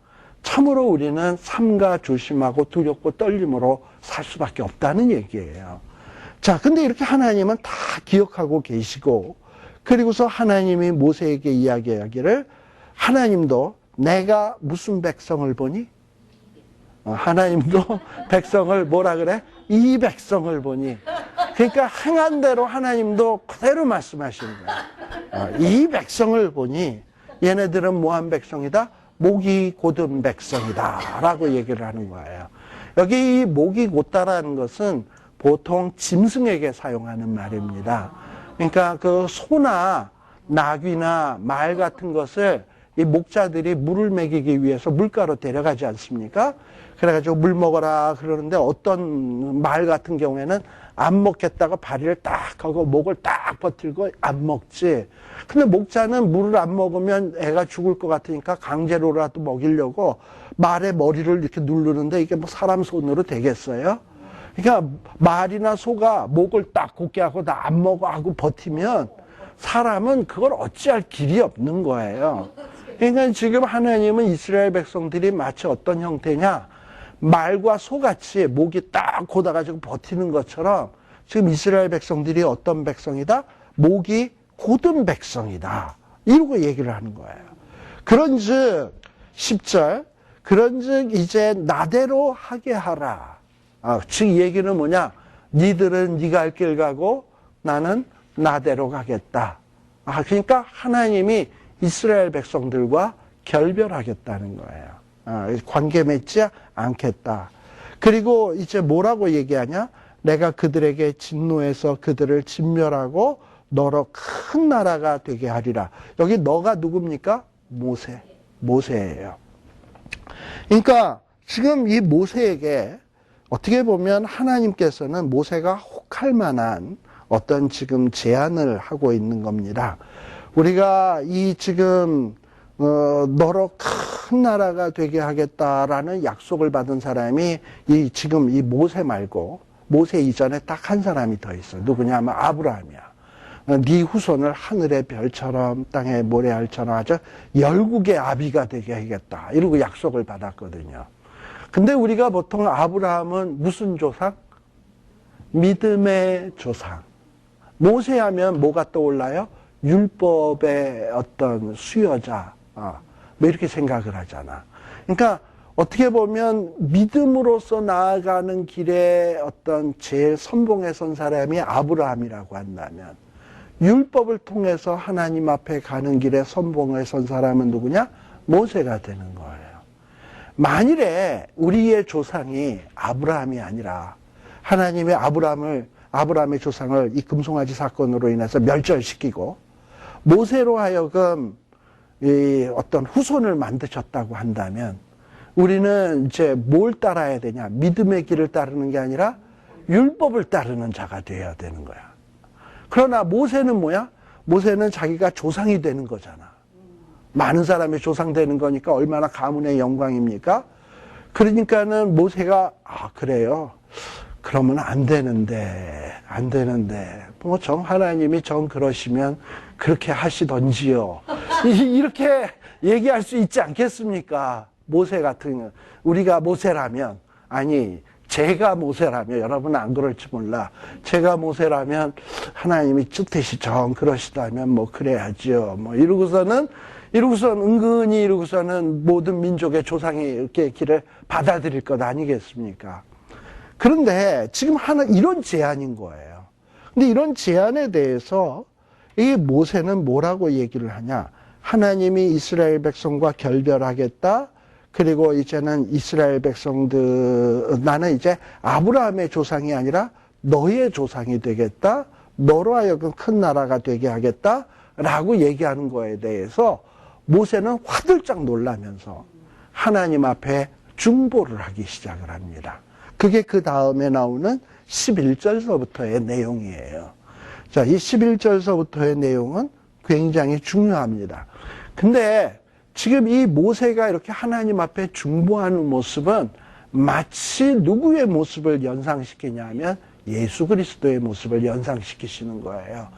참으로 우리는 삼가 조심하고 두렵고 떨림으로 살 수밖에 없다는 얘기예요. 자, 근데 이렇게 하나님은 다 기억하고 계시고 그리고서 하나님이 모세에게 이야기하기를 하나님도 내가 무슨 백성을 보니? 하나님도 백성을 뭐라 그래? 이 백성을 보니. 그러니까 행한 대로 하나님도 그대로 말씀하시는 거예요. 이 백성을 보니 얘네들은 뭐한 백성이다? 목이 곧은 백성이다 라고 얘기를 하는 거예요. 여기 이 목이 곧다라는 것은 보통 짐승에게 사용하는 말입니다. 그러니까 그 소나 나귀나 말 같은 것을 이 목자들이 물을 먹이기 위해서 물가로 데려가지 않습니까? 그래가지고 물 먹어라 그러는데 어떤 말 같은 경우에는 안 먹겠다가 다리를 딱 하고 목을 딱 버틸고 안 먹지. 근데 목자는 물을 안 먹으면 애가 죽을 것 같으니까 강제로라도 먹이려고 말의 머리를 이렇게 누르는데 이게 뭐 사람 손으로 되겠어요? 그러니까 말이나 소가 목을 딱 곧게 하고 나 안 먹어 하고 버티면 사람은 그걸 어찌할 길이 없는 거예요. 그러니까 지금 하나님은 이스라엘 백성들이 마치 어떤 형태냐? 말과 소같이 목이 딱 곧아가지고 버티는 것처럼 지금 이스라엘 백성들이 어떤 백성이다? 목이 곧은 백성이다. 이러고 얘기를 하는 거예요. 그런즉 10절 그런즉 이제 나대로 하게 하라. 즉 이 얘기는 뭐냐? 니들은 니가 할 길 가고 나는 나대로 가겠다. 그러니까 하나님이 이스라엘 백성들과 결별하겠다는 거예요. 관계 맺지 않겠다. 그리고 이제 뭐라고 얘기하냐? 내가 그들에게 진노해서 그들을 진멸하고 너로 큰 나라가 되게 하리라. 여기 너가 누굽니까? 모세예요. 그러니까 지금 이 모세에게 어떻게 보면 하나님께서는 모세가 혹할 만한 어떤 지금 제안을 하고 있는 겁니다. 우리가 이 지금 너로 큰 나라가 되게 하겠다라는 약속을 받은 사람이 지금 이 모세 말고 모세 이전에 딱 한 사람이 더 있어. 누구냐면 아브라함이야. 네 후손을 하늘의 별처럼 땅의 모래알처럼 아주 열국의 아비가 되게 하겠다. 이러고 약속을 받았거든요. 근데 우리가 보통 아브라함은 무슨 조상? 믿음의 조상. 모세 하면 뭐가 떠올라요? 율법의 어떤 수여자. 뭐 이렇게 생각을 하잖아. 그러니까 어떻게 보면 믿음으로서 나아가는 길에 어떤 제일 선봉에 선 사람이 아브라함이라고 한다면 율법을 통해서 하나님 앞에 가는 길에 선봉에 선 사람은 누구냐? 모세가 되는 거예요. 만일에 우리의 조상이 아브라함이 아니라 하나님의 아브라함의 조상을 이 금송아지 사건으로 인해서 멸절시키고 모세로 하여금 이 어떤 후손을 만드셨다고 한다면 우리는 이제 뭘 따라야 되냐? 믿음의 길을 따르는 게 아니라 율법을 따르는 자가 되어야 되는 거야. 그러나 모세는 뭐야? 모세는 자기가 조상이 되는 거잖아. 많은 사람의 조상 되는 거니까 얼마나 가문의 영광입니까? 그러니까는 모세가 그래요. 그러면 안 되는데. 뭐 하나님이 그러시면 그렇게 하시던지요. 이렇게 얘기할 수 있지 않겠습니까? 모세 같은 우리가 모세라면 아니 제가 모세라면, 여러분은 안 그럴지 몰라. 제가 모세라면 하나님이 뜻이 정 그러시다면 뭐 그래야죠. 뭐 이러고서는 은근히 이러고서는 모든 민족의 조상이 이렇게 길을 받아들일 것 아니겠습니까? 그런데 지금 이런 제안인 거예요. 근데 이런 제안에 대해서 이 모세는 뭐라고 얘기를 하냐? 하나님이 이스라엘 백성과 결별하겠다. 그리고 이제는 이스라엘 백성들, 나는 이제 아브라함의 조상이 아니라 너의 조상이 되겠다. 너로 하여금 큰 나라가 되게 하겠다. 라고 얘기하는 거에 대해서 모세는 화들짝 놀라면서 하나님 앞에 중보를 하기 시작을 합니다. 그게 그 다음에 나오는 11절서부터의 내용이에요. 자, 이 11절서부터의 내용은 굉장히 중요합니다. 근데 지금 이 모세가 이렇게 하나님 앞에 중보하는 모습은 마치 누구의 모습을 연상시키냐면 예수 그리스도의 모습을 연상시키시는 거예요.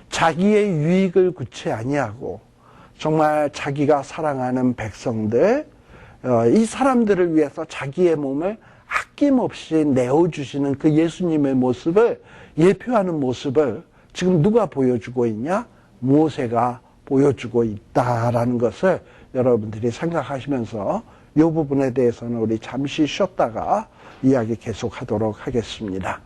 자기의 유익을 구치 아니하고 정말 자기가 사랑하는 백성들, 이 사람들을 위해서 자기의 몸을 아낌없이 내어주시는 그 예수님의 모습을 예표하는 모습을 지금 누가 보여주고 있냐? 모세가 보여주고 있다라는 것을 여러분들이 생각하시면서 이 부분에 대해서는 우리 잠시 쉬었다가 이야기 계속하도록 하겠습니다.